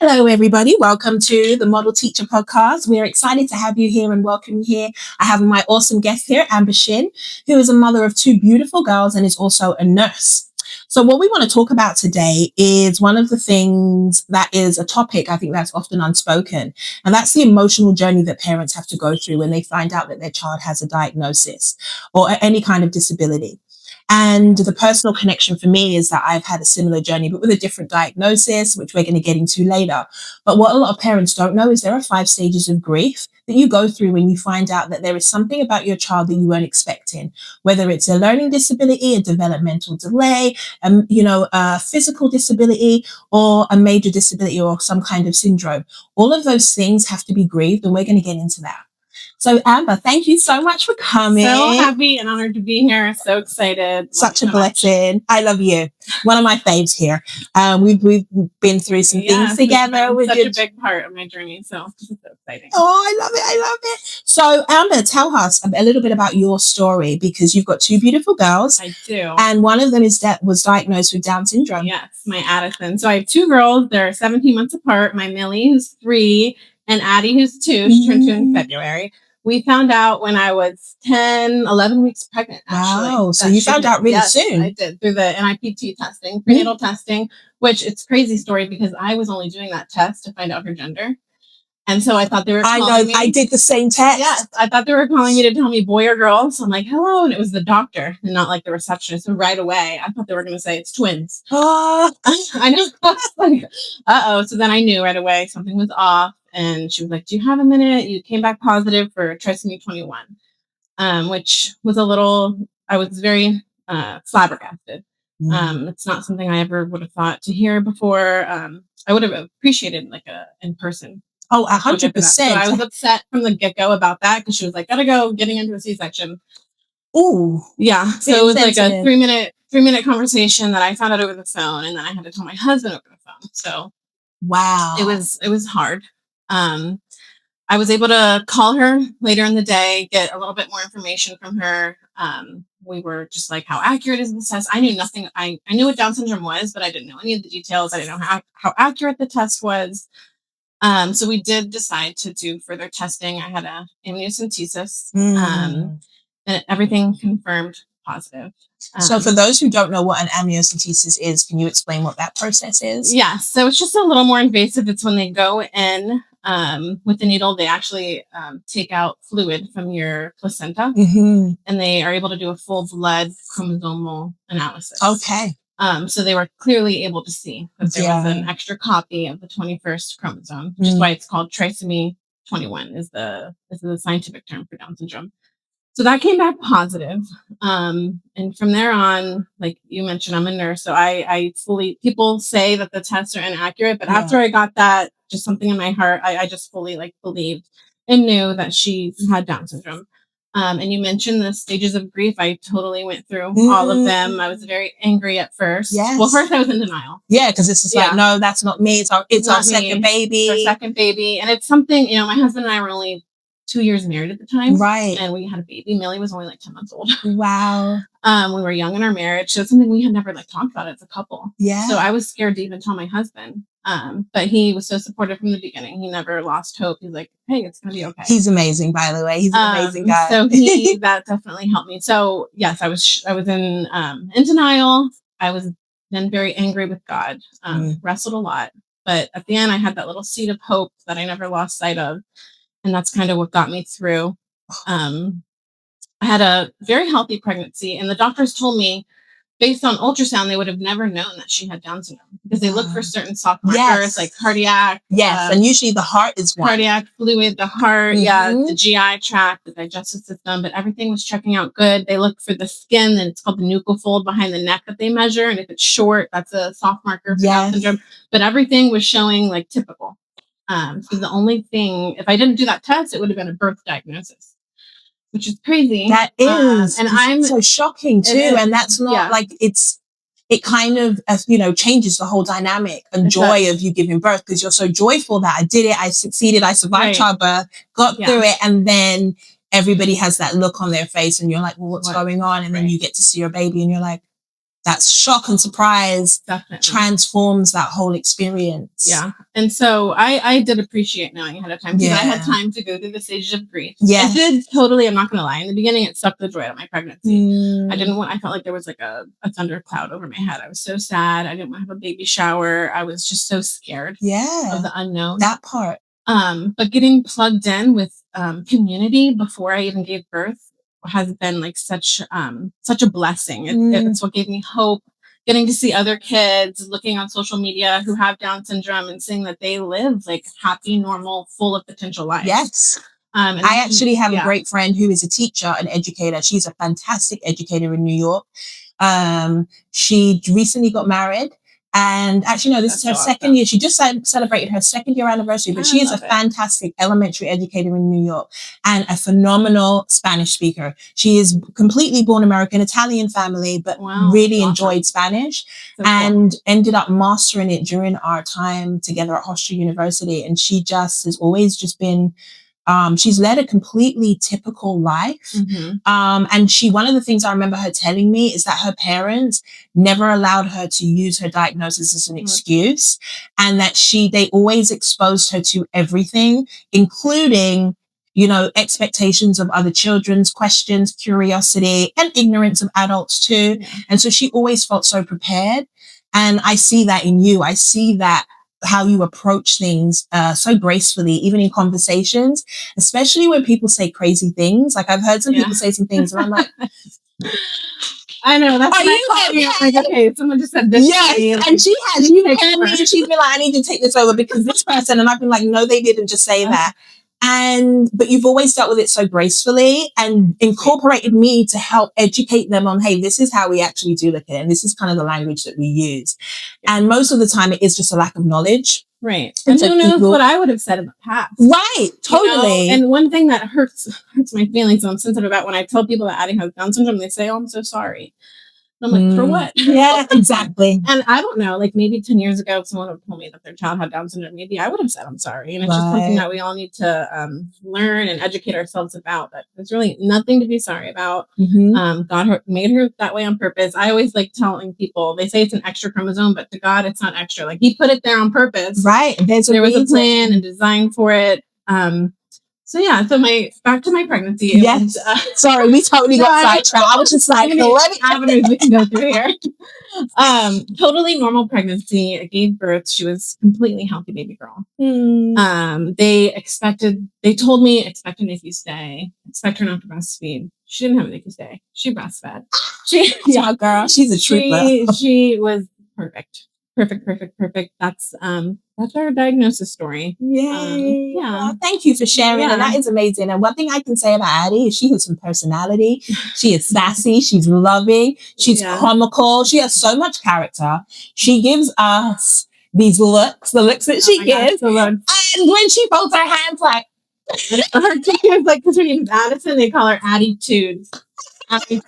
Hello, everybody. Welcome to the Model Teacher Podcast. We're excited to have you here and welcome you here. I have my awesome guest here, Amber Shin, who is a mother of two beautiful girls and is also a nurse. So what we want to talk about today is one of the things that is a topic I think that's often unspoken, and that's the emotional journey that parents have to go through when they find out that their child has a diagnosis or any kind of disability. And the personal connection for me is that I've had a similar journey, but with a different diagnosis, which we're going to get into later. But what a lot of parents don't know is there are 5 stages of grief that you go through when you find out that there is something about your child that you weren't expecting, whether it's a learning disability, a developmental delay, a physical disability, or a major disability or some kind of syndrome. All of those things have to be grieved, and we're going to get into that. So Amber, thank you so much for coming. So happy and honored to be here. So excited. Such a blessing. I love you. One of my faves here. We've been through some things together. Such a big part of my journey. So this is so exciting. Oh, I love it. I love it. So Amber, tell us a little bit about your story, because you've got 2 beautiful girls. I do. And one of them was diagnosed with Down syndrome. Yes, my Addison. So I have 2 girls. They're 17 months apart. My Millie, who's 3, and Addie, who's 2. She turned 2 in February. We found out when I was 11 weeks pregnant, actually. Wow. So you found out really soon. I did, through the NIPT testing, prenatal testing, which it's a crazy story because I was only doing that test to find out her gender. And so I thought they were calling me. I did the same test. Yes. I thought they were calling me to tell me boy or girl. So I'm like, hello. And it was the doctor and not like the receptionist. So right away, I thought they were going to say it's twins. Oh. I know. I was like, uh-oh. So then I knew right away something was off. And she was like, do you have a minute? You came back positive for trisomy 21, which was I was very flabbergasted. It's not something I ever would have thought to hear before. I would have appreciated like a in-person. Oh, 100%. So I was upset from the get-go about that because she was like, gotta go, getting into a C-section. Ooh. Yeah. So it was like a 3-minute conversation that I found out over the phone, and then I had to tell my husband over the phone. So wow. It was hard. I was able to call her later in the day, get a little bit more information from her. We were just like, how accurate is this test? I knew nothing. I knew what Down syndrome was, but I didn't know any of the details. I didn't know how accurate the test was. So we did decide to do further testing. I had a amniocentesis, and everything confirmed positive. So for those who don't know what an amniocentesis is, can you explain what that process is? Yeah, so it's just a little more invasive. It's when they go in with the needle, they actually take out fluid from your placenta, and they are able to do a full blood chromosomal analysis. Okay. So they were clearly able to see that there was an extra copy of the 21st chromosome, which is why it's called trisomy 21 is the scientific term for Down syndrome. So that came back positive. And from there on, like you mentioned, I'm a nurse. So people say that the tests are inaccurate, but after I got that, just something in my heart, I just fully believed and knew that she had Down syndrome. And you mentioned the stages of grief. I totally went through all of them. I was very angry at first. Yes. Well, first I was in denial. Yeah, because it's just like, no, that's not me. It's our second baby. It's our second baby. And it's something, my husband and I were only 2 years married at the time. Right. And we had a baby. Millie was only like 10 months old. Wow. We were young in our marriage. So it's something we had never talked about as a couple. Yeah. So I was scared to even tell my husband. But he was so supportive from the beginning. He never lost hope. He's like, hey, it's going to be okay. He's amazing, by the way. He's an amazing guy. So that definitely helped me. So yes, I was in denial. I was then very angry with God, wrestled a lot. But at the end, I had that little seed of hope that I never lost sight of. And that's kind of what got me through. I had a very healthy pregnancy, and the doctors told me, based on ultrasound, they would have never known that she had Down syndrome because they look for certain soft markers like cardiac. Yes, and usually the heart is one. Cardiac fluid, the heart, the GI tract, the digestive system, but everything was checking out good. They look for the skin, and it's called the nuchal fold behind the neck that they measure, and if it's short, that's a soft marker for Down syndrome. But everything was showing typical. So the only thing, if I didn't do that test, it would have been a birth diagnosis, which is crazy. That is. And I'm so shocking too. And that's not it kind of, changes the whole dynamic and joy of you giving birth, because you're so joyful that I did it. I succeeded. I survived childbirth, got through it. And then everybody has that look on their face and you're like, well, what's going on? And then you get to see your baby and you're like, that shock and surprise Definitely transforms that whole experience. Yeah. And so I did appreciate knowing ahead of time because I had time to go through the stages of grief. Yeah. It did totally, I'm not going to lie. In the beginning, it sucked the joy out of my pregnancy. I felt like there was like a thundercloud over my head. I was so sad. I didn't want to have a baby shower. I was just so scared of the unknown. That part. But getting plugged in with community before I even gave birth has been like such a blessing. It's what gave me hope. Getting to see other kids, looking on social media who have Down syndrome and seeing that they live like happy, normal, full of potential lives. Yes. I actually have a great friend who is a teacher, an educator. She's a fantastic educator in New York. She recently got married. And actually, no, this is her second year. She just celebrated her second year anniversary, but she is a fantastic elementary educator in New York and a phenomenal Spanish speaker. She is completely born American, Italian family, but really enjoyed Spanish and ended up mastering it during our time together at Hofstra University. And she just has always just been she's led a completely typical life. And one of the things I remember her telling me is that her parents never allowed her to use her diagnosis as an excuse, and that they always exposed her to everything, including, expectations of other children's questions, curiosity, and ignorance of adults too. And so she always felt so prepared. And I see that in you. I see that how you approach things so gracefully, even in conversations, especially when people say crazy things. Like I've heard some people say some things and I'm like, I know, that's okay, someone just said this. Yes, and she has. You heard me, and she's been like, I need to take this over because this person, and I've been like, no, they didn't just say that. But you've always dealt with it so gracefully and incorporated me to help educate them on, hey, this is how we actually do look at it, and this is kind of the language that we use. And most of the time, it is just a lack of knowledge. Right. And so who knows what I would have said in the past. Right. Totally. And one thing that hurts my feelings, and I'm sensitive about when I tell people that Addie has Down syndrome, they say, oh, I'm so sorry. And I'm like, for what? Yeah, exactly. And I don't know, like maybe 10 years ago, if someone would have told me that their child had Down syndrome, maybe I would have said, I'm sorry. And it's just something that we all need to learn and educate ourselves about. That there's really nothing to be sorry about. God made her that way on purpose. I always like telling people, they say it's an extra chromosome, but to God, it's not extra. Like he put it there on purpose. Right. There was a plan and design for it. So back to my pregnancy. Yes. Sorry, we totally got sidetracked. I was just like, avenues we can go through here. Totally normal pregnancy. I gave birth. She was completely healthy baby girl. They told me, expect a NICU stay. Expect her not to breastfeed. She didn't have a NICU stay. She breastfed. Girl. She's a trooper. She was perfect. Perfect. That's our diagnosis story. Yay. Well, thank you for sharing. And that is amazing. And one thing I can say about Addie is she has some personality. She is sassy. She's loving. She's comical. She has so much character. She gives us these looks, the looks that she gives. And when she folds her hands like, her two kids, like, because her name is Addison, they call her Attitude. I could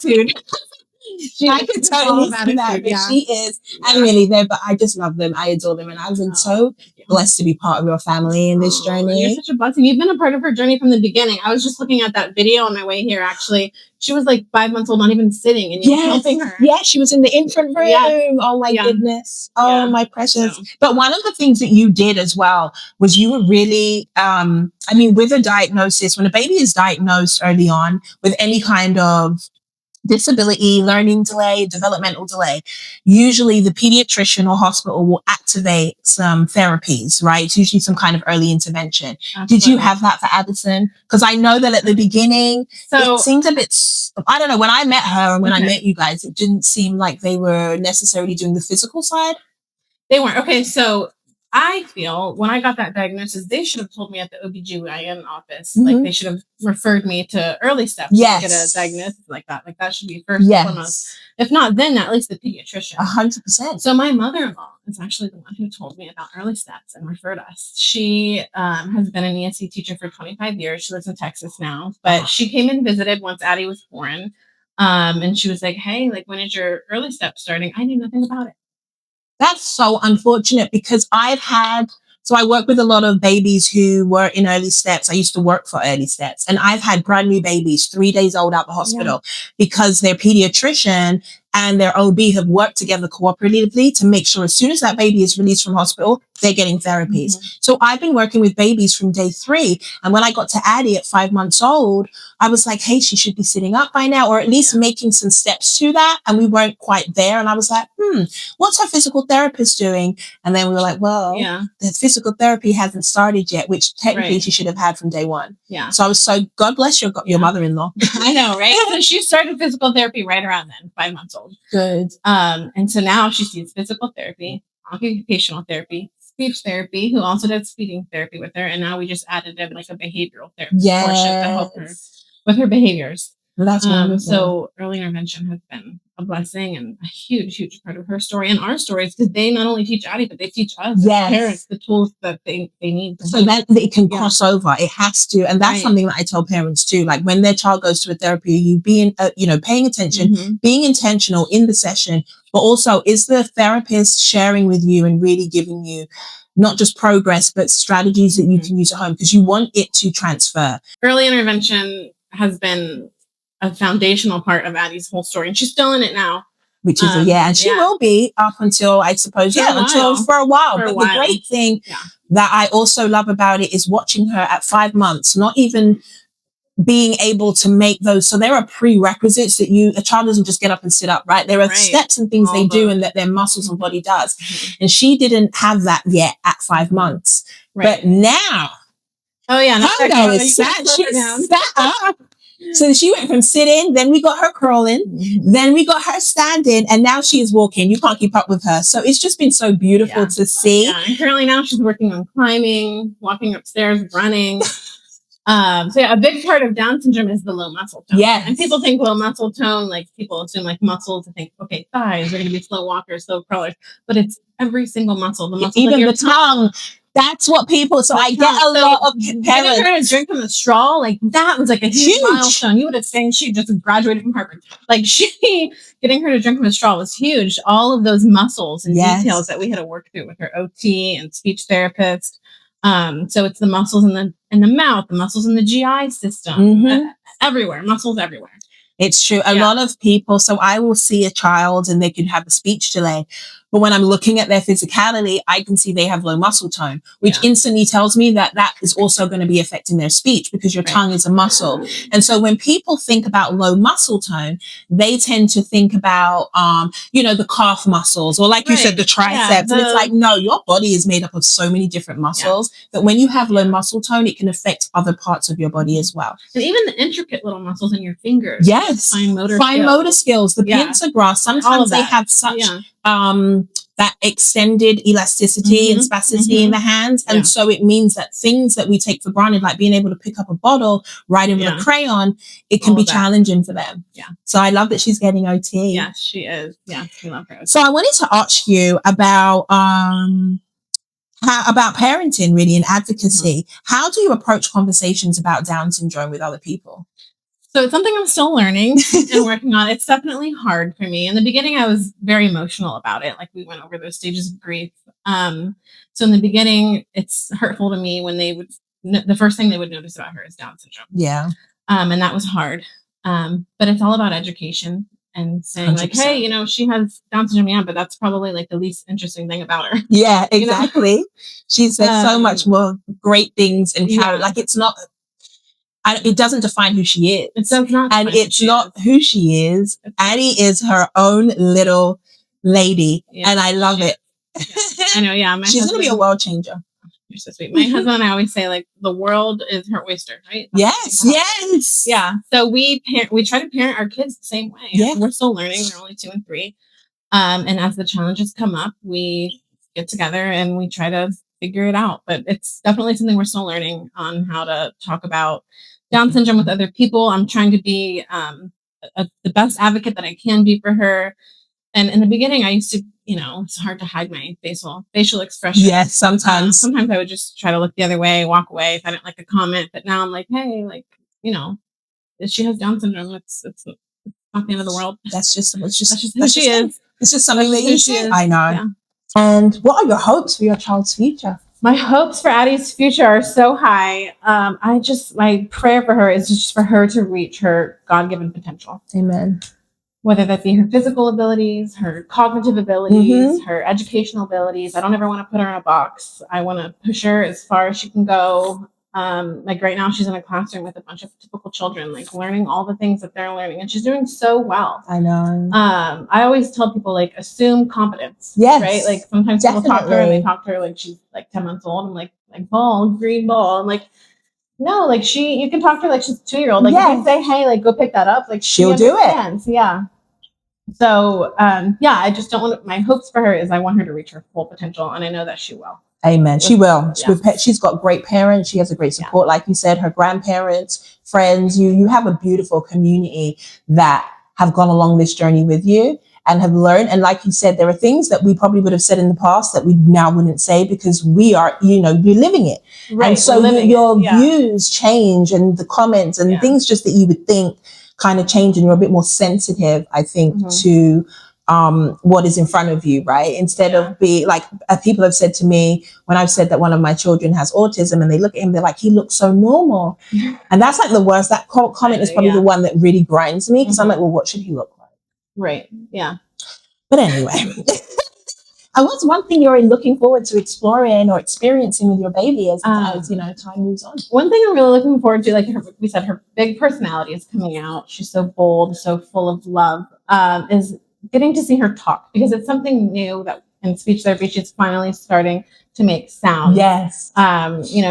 totally see that, but she is. I'm really there, but I just love them. I adore them, and I've been so blessed to be part of your family in this journey. You're such a blessing. You've been a part of her journey from the beginning. I was just looking at that video on my way here. Actually, she was like 5 months old, not even sitting, and you were helping her. Yeah, she was in the infant room. Yes. Oh my goodness. Oh my precious. No. But one of the things that you did as well was you were really, with a diagnosis, when a baby is diagnosed early on with any kind of disability, learning delay, developmental delay, usually the pediatrician or hospital will activate some therapies, right? It's usually some kind of early intervention. Absolutely. Did you have that for Addison? Because I know that at the beginning, it seemed a bit, I don't know, when I met her and when I met you guys, it didn't seem like they were necessarily doing the physical side. They weren't. Okay, so I feel when I got that diagnosis, they should have told me at the OBGYN office. Like they should have referred me to early steps to get a diagnosis like that. Like that should be first and foremost. If not, then at least the pediatrician. 100%. So my mother-in-law is actually the one who told me about early steps and referred us. She has been an ESC teacher for 25 years. She lives in Texas now, but she came and visited once Addie was born. And she was like, hey, like, when is your early step starting? I knew nothing about it. That's so unfortunate because I work with a lot of babies who were in early steps. I used to work for early steps, and I've had brand new babies, 3 days old out the hospital because their pediatrician and their OB have worked together cooperatively to make sure as soon as that baby is released from hospital, they're getting therapies. So I've been working with babies from day 3. And when I got to Addie at 5 months old, I was like, hey, she should be sitting up by now, or at least making some steps to that. And we weren't quite there. And I was like, what's her physical therapist doing? And then we were like, well, the physical therapy hasn't started yet, which technically she should have had from day 1. Yeah. So I was God bless your mother-in-law. I know, right? So she started physical therapy right around then, 5 months old. Good. And so now she sees physical therapy, occupational therapy, speech therapy, who also does speaking therapy with her. And now we just added a behavioral therapy portion to help her with her behaviors. That's wonderful. So early intervention has been a blessing and a huge, huge part of her story and our stories, because they not only teach Addie, but they teach us as parents the tools that they need. So that it can cross over. It has to. And that's something that I tell parents too. Like when their child goes to a therapy, you being, paying attention, being intentional in the session, but also is the therapist sharing with you and really giving you not just progress, but strategies that you can use at home, because you want it to transfer. Early intervention has been a foundational part of Addie's whole story, and she's still in it now. Which is and she will be up until, I suppose, until for a while. But the great thing that I also love about it is watching her at 5 months, not even being able to make those. So there are prerequisites that a child doesn't just get up and sit up, right? There are steps and things they do and that their muscles and body does. And she didn't have that yet at 5 months. But now, Hugo is sat up. So she went from sitting, then we got her crawling, then we got her standing, and now she is walking. You can't keep up with her. So it's just been so beautiful to see. Yeah, and currently now she's working on climbing, walking upstairs, running. A big part of Down syndrome is the low muscle tone. Yes. And people think low muscle tone, like people assume like muscles and think, okay, thighs are going to be slow walkers, slow crawlers, but it's every single muscle. The muscle, even the tongue. That's what people. So I get a lot of parents. Getting her to drink from the straw, like that was like a huge milestone. You would have seen she just graduated from Harvard. Like getting her to drink from the straw was huge. All of those muscles and details that we had to work through with her OT and speech therapist. So it's the muscles in the mouth, the muscles in the GI system, everywhere, muscles everywhere. It's true. A lot of people, so I will see a child and they can have a speech delay. But when I'm looking at their physicality, I can see they have low muscle tone, which instantly tells me that is also going to be affecting their speech, because your tongue is a muscle. And so when people think about low muscle tone, they tend to think about, the calf muscles, or like you said, the triceps. And it's like, no, your body is made up of so many different muscles that when you have low muscle tone, it can affect other parts of your body as well. And even the intricate little muscles in your fingers. Yes. Fine motor skills. The pincer grasp. Sometimes they have such that extended elasticity and spasticity in the hands. And so it means that things that we take for granted, like being able to pick up a bottle, writing with a crayon, it can be challenging for them. Yeah. So I love that she's getting OT. Yes, she is. Yeah, we love her. So I wanted to ask you about parenting, really, and advocacy. How do you approach conversations about Down syndrome with other people? So it's something I'm still learning and working on. It's definitely hard for me. In the beginning, I was very emotional about it. Like we went over those stages of grief. So in the beginning, it's hurtful to me when the first thing they would notice about her is Down syndrome. Yeah. And that was hard. But it's all about education and saying 100%. Like, hey, she has Down syndrome. Yeah, but that's probably like the least interesting thing about her. Yeah, exactly. She said so much more great things and like it's not. It doesn't define who she is. It does not. And it's not who she is. Addie is her own little lady. Yeah, and I love it. Yeah. I know, yeah. She's going to be a world changer. You're so sweet. My husband and I always say, like, the world is her oyster, right? Yes. Yeah. So we try to parent our kids the same way. Yeah. We're still learning. They're only 2 and 3. And as the challenges come up, we get together and we try to figure it out. But it's definitely something we're still learning on how to talk about Down syndrome with other people. I'm trying to be the best advocate that I can be for her. And in the beginning, I used to, it's hard to hide my facial expression. Yes, sometimes. Sometimes I would just try to look the other way, walk away if I didn't like a comment. But now I'm like, hey, like, if she has Down syndrome, it's not the end of the world. That's just who she is. It's just something that you see. I know. Yeah. And what are your hopes for your child's future? My hopes for Addie's future are so high. My prayer for her is just for her to reach her God-given potential. Amen. whether that be her physical abilities, her cognitive abilities, her educational abilities. I don't ever want to put her in a box. I want to push her as far as she can go. Like right now, she's in a classroom with a bunch of typical children, like learning all the things that they're learning, and she's doing so well. I know. I always tell people, like, assume competence. Yes, right? Like sometimes people talk to her and they talk to her like she's like 10 months old. I'm like ball, green ball. I'm like, no, like you can talk to her like she's a 2-year-old. Like if you say, hey, like go pick that up, like she'll do it. Yeah. So I just don't want my hopes for her is I want her to reach her full potential, and I know that she will. Amen. She will. She's got great parents. She has a great support. Like you said, her grandparents, friends, you have a beautiful community that have gone along this journey with you and have learned. And like you said, there are things that we probably would have said in the past that we now wouldn't say because we are, you're living it. Right. And so your views change and the comments and things just that you would think kind of change, and you're a bit more sensitive, I think, to what is in front of you, right? Instead of be like, people have said to me when I've said that one of my children has autism, and they look at him, they're like, he looks so normal. And that's like the worst. That comment is probably the one that really grinds me, because I'm like, well, what should he look like? Right. Yeah. But anyway, and what's one thing you're looking forward to exploring or experiencing with your baby as time moves on? One thing I'm really looking forward to, like we said, her big personality is coming out. She's so bold, so full of love, is getting to see her talk, because it's something new that in speech therapy she's finally starting to make sounds. Yes.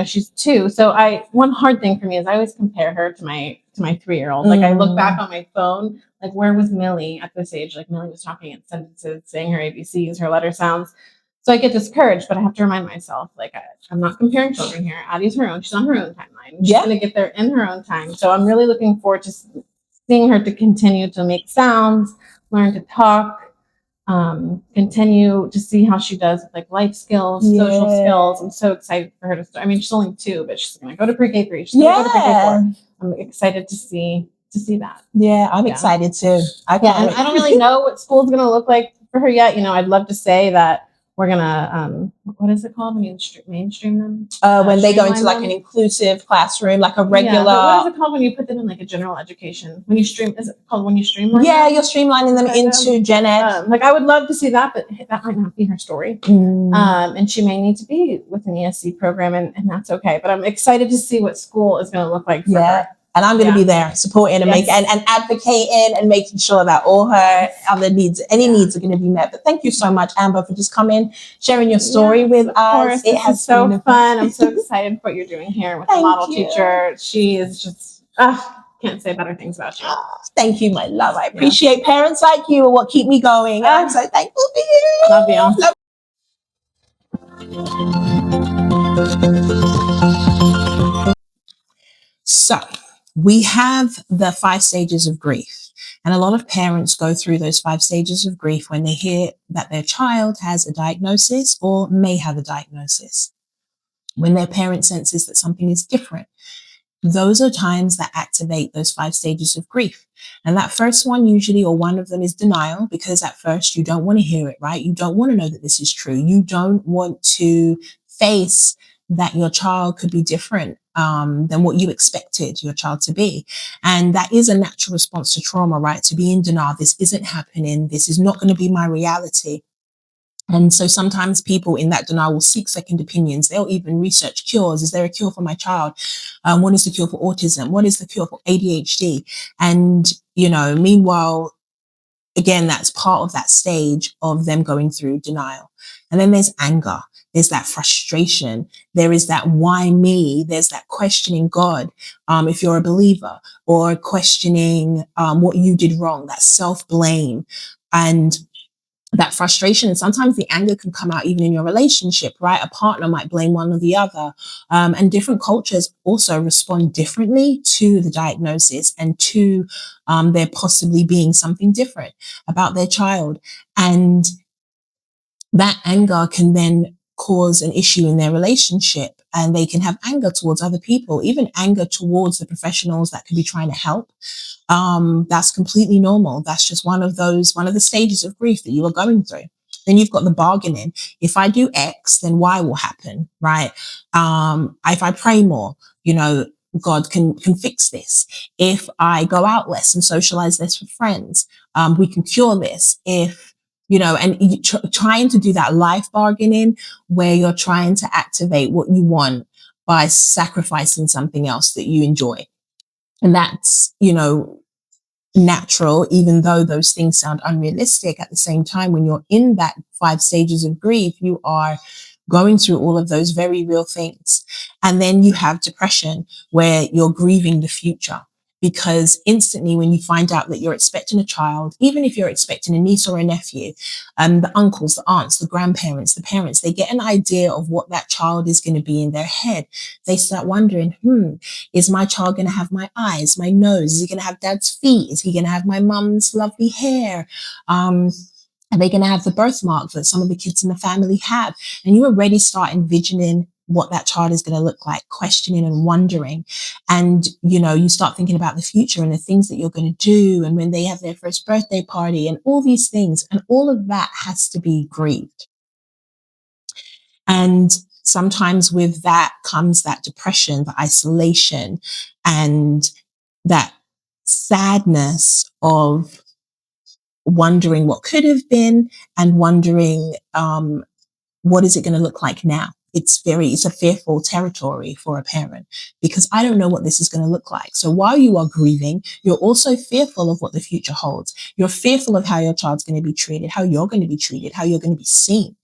She's 2. So one hard thing for me is I always compare her to my 3-year-old. Like I look back on my phone, like where was Millie at this age? Like Millie was talking in sentences, saying her ABCs, her letter sounds. So I get discouraged, but I have to remind myself, like I'm not comparing children here. Addie's her own. She's on her own timeline. She's going to get there in her own time. So I'm really looking forward to seeing her to continue to make sounds, learn to talk, continue to see how she does with like life skills, social skills. I'm so excited for her to start. I mean, she's only 2, but she's going to go to pre-K 3. She's going to go to pre-K 4. I'm excited to see that. Yeah, I'm excited too. And I don't really know what school's going to look like for her yet. I'd love to say that we're gonna what is it called when you mainstream them? When they go into like an inclusive classroom, like a regular. Yeah, but what is it called when you put them in like a general education? When you stream, is it called when you streamline? Yeah, you're streamlining them into gen ed. Like I would love to see that, but that might not be her story. And she may need to be with an ESC program, and that's okay. But I'm excited to see what school is going to look like for her. And I'm going to be there supporting and and advocating and making sure that all her other needs, any needs are going to be met. But thank you so much, Amber, for just coming, sharing your story with us. It has so been fun. I'm so excited for what you're doing here with the model teacher. She is just, can't say better things about you. Thank you, my love. I appreciate parents like you and what keep me going. I'm so thankful for you. Love you. So we have the 5 stages of grief, and a lot of parents go through those 5 stages of grief when they hear that their child has a diagnosis or may have a diagnosis. When their parent senses that something is different, those are times that activate those 5 stages of grief. And that first one usually, or one of them, is denial, because at first you don't want to hear it, right? You don't want to know that this is true. You don't want to face that your child could be different than what you expected your child to be. And that is a natural response to trauma, right? To be in denial. This isn't happening. This is not going to be my reality. And so sometimes people in that denial will seek second opinions. They'll even research cures. Is there a cure for my child? What is the cure for autism? What is the cure for ADHD? And, meanwhile, again, that's part of that stage of them going through denial. And then there's anger. There's that frustration. There is that why me? There's that questioning God, if you're a believer, or questioning what you did wrong, that self-blame and that frustration. And sometimes the anger can come out even in your relationship, right? A partner might blame one or the other. And different cultures also respond differently to the diagnosis and to there possibly being something different about their child. And that anger can then cause an issue in their relationship, and they can have anger towards other people, even anger towards the professionals that could be trying to help. That's completely normal. That's just one of the stages of grief that you are going through. Then you've got the bargaining. If I do X, then Y will happen, right? If I pray more, God can fix this. If I go out less and socialize less with friends, we can cure this. If, and trying to do that life bargaining where you're trying to activate what you want by sacrificing something else that you enjoy. And that's, natural, even though those things sound unrealistic. At the same time, when you're in that 5 stages of grief, you are going through all of those very real things. And then you have depression, where you're grieving the future. Because instantly, when you find out that you're expecting a child, even if you're expecting a niece or a nephew, the uncles, the aunts, the grandparents, the parents, they get an idea of what that child is going to be in their head. They start wondering, is my child going to have my eyes, my nose? Is he going to have dad's feet? Is he going to have my mum's lovely hair? Are they going to have the birthmark that some of the kids in the family have? And you already start envisioning what that child is going to look like, questioning and wondering. And, you start thinking about the future and the things that you're going to do. And when they have their first birthday party and all these things, and all of that has to be grieved. And sometimes with that comes that depression, the isolation, and that sadness of wondering what could have been and wondering what is it going to look like now. It's a fearful territory for a parent, because I don't know what this is going to look like. So while you are grieving, you're also fearful of what the future holds. You're fearful of how your child's going to be treated, how you're going to be treated, how you're going to be seen.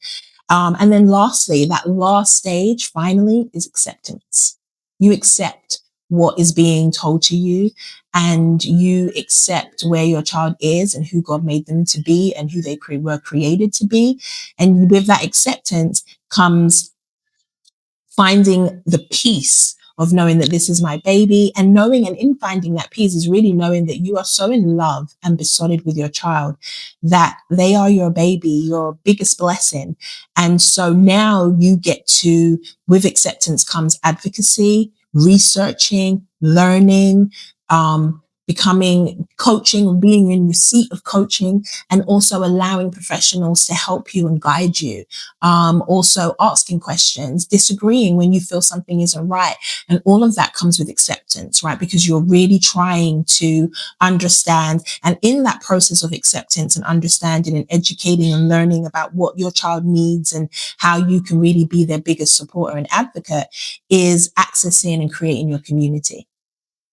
And then lastly, that last stage finally is acceptance. You accept what is being told to you, and you accept where your child is and who God made them to be and who they were created to be. And with that acceptance comes finding the peace of knowing that this is my baby, and in finding that peace is really knowing that you are so in love and besotted with your child that they are your baby, your biggest blessing. And so now you get to, with acceptance comes advocacy, researching, learning, becoming coaching, being in receipt of coaching, and also allowing professionals to help you and guide you. Also asking questions, disagreeing when you feel something isn't right. And all of that comes with acceptance, right? Because you're really trying to understand. And in that process of acceptance and understanding and educating and learning about what your child needs and how you can really be their biggest supporter and advocate, is accessing and creating your community.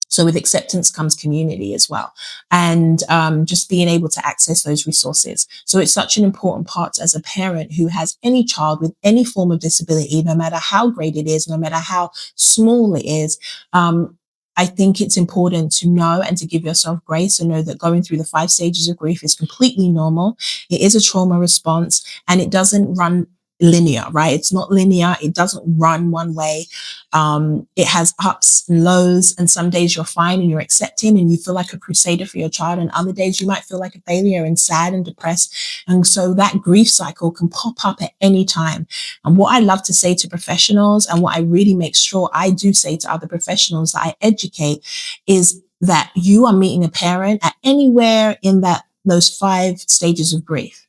So with acceptance comes community as well, and just being able to access those resources. So it's such an important part as a parent who has any child with any form of disability, no matter how great it is, no matter how small it is. I think it's important to know and to give yourself grace and know that going through the 5 stages of grief is completely normal. It is a trauma response, and it doesn't run linear, right? It's not linear. It doesn't run one way. It has ups and lows, and some days you're fine and you're accepting and you feel like a crusader for your child, and other days you might feel like a failure and sad and depressed. And so that grief cycle can pop up at any time. And what I love to say to professionals, and what I really make sure I do say to other professionals that I educate, is that you are meeting a parent at anywhere in those 5 stages of grief.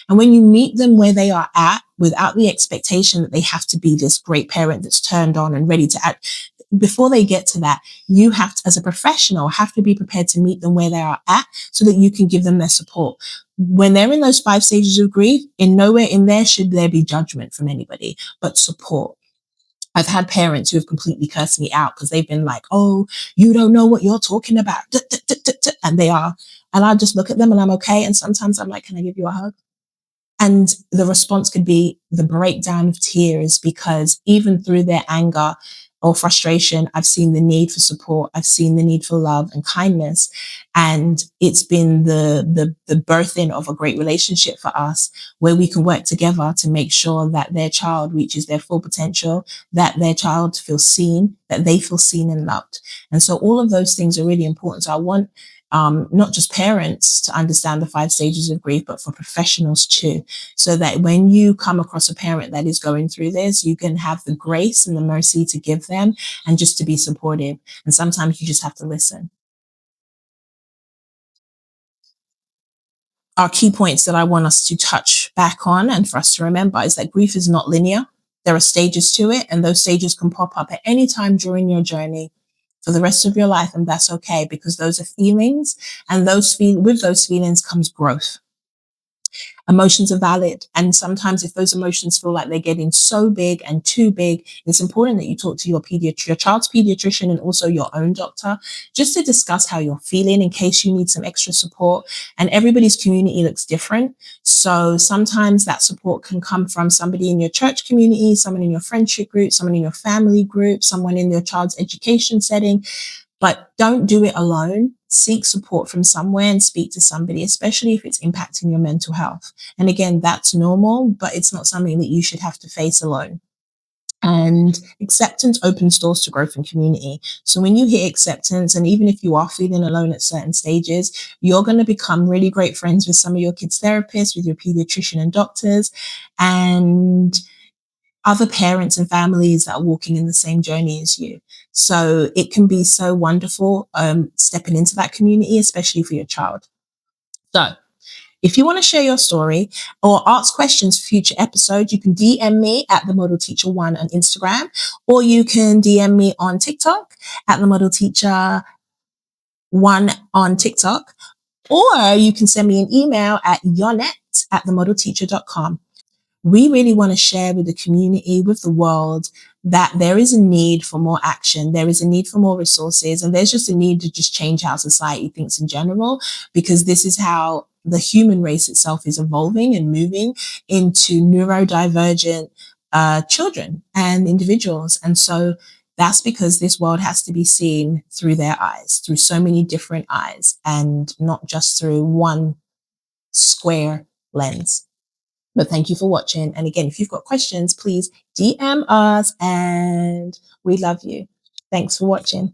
And when you meet them where they are at, without the expectation that they have to be this great parent that's turned on and ready to act, before they get to that, you have to, as a professional, have to be prepared to meet them where they are at so that you can give them their support. When they're in those 5 stages of grief, in nowhere in there should there be judgment from anybody, but support. I've had parents who have completely cursed me out because they've been like, oh, you don't know what you're talking about. And they are. And I just look at them and I'm okay. And sometimes I'm like, can I give you a hug? And the response could be the breakdown of tears, because even through their anger or frustration, I've seen the need for support. I've seen the need for love and kindness. And it's been the birthing of a great relationship for us, where we can work together to make sure that their child reaches their full potential, that their child feels seen, that they feel seen and loved. And so all of those things are really important. So I want not just parents to understand the 5 stages of grief, but for professionals too, so that when you come across a parent that is going through this, you can have the grace and the mercy to give them and just to be supportive. And sometimes you just have to listen. Our key points that I want us to touch back on and for us to remember is that grief is not linear. There are stages to it, and those stages can pop up at any time during your journey. for the rest of your life, and that's okay, because those are feelings, and with those feelings comes growth. Emotions are valid. And sometimes if those emotions feel like they're getting so big and too big, it's important that you talk to your child's pediatrician and also your own doctor, just to discuss how you're feeling in case you need some extra support. And everybody's community looks different. So sometimes that support can come from somebody in your church community, someone in your friendship group, someone in your family group, someone in your child's education setting. But don't do it alone. Seek support from somewhere and speak to somebody, especially if it's impacting your mental health. And again, that's normal, but it's not something that you should have to face alone. And acceptance opens doors to growth and community. So when you hit acceptance, and even if you are feeling alone at certain stages, you're going to become really great friends with some of your kids' therapists, with your pediatrician and doctors, and other parents and families that are walking in the same journey as you. So it can be so wonderful stepping into that community, especially for your child. So if you want to share your story or ask questions for future episodes, you can DM me at the Model Teacher 1 on Instagram, or you can DM me on TikTok at the Model Teacher 1 on TikTok, or you can send me an email at yonet@themodelteacher.com. We really want to share with the community, with the world, that there is a need for more action. There is a need for more resources. And there's just a need to just change how society thinks in general, because this is how the human race itself is evolving and moving into neurodivergent children and individuals. And so that's because this world has to be seen through their eyes, through so many different eyes, and not just through one square lens. But thank you for watching. And again, if you've got questions, please DM us, and we love you. Thanks for watching.